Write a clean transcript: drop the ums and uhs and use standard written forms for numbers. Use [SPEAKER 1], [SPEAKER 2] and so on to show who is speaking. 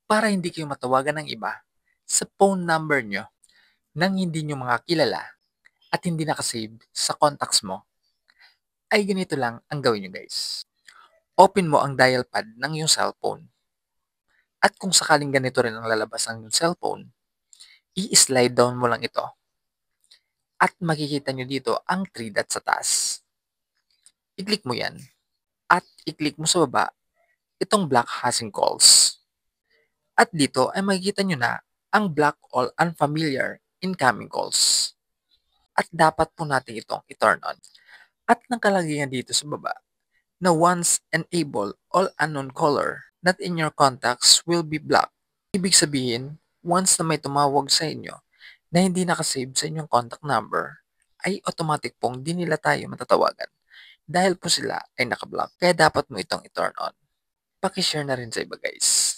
[SPEAKER 1] para hindi kayo matawagan ng iba sa phone number nyo nang hindi nyo mga kilala at hindi nakasave sa contacts mo, ay ganito lang ang gawin nyo guys. Open mo ang dial pad ng iyong cellphone. At kung sakaling ganito rin ang lalabas ng iyong cellphone, i-slide down mo lang ito. At makikita nyo dito ang 3 dots sa taas. I-click mo yan. At i-click mo sa baba itong block hasing calls. At dito ay makikita nyo na ang block all unfamiliar incoming calls. At dapat po natin itong i-turn on. At nakalagay nga dito sa baba na once enable all unknown caller not in your contacts will be blocked. Ibig sabihin, once na may tumawag sa inyo na hindi nakasave sa inyong contact number, ay automatic pong di nila tayo matatawagan dahil po sila ay nakablock. Kaya dapat mo itong i-turn on. Pakishare na rin sa iba guys.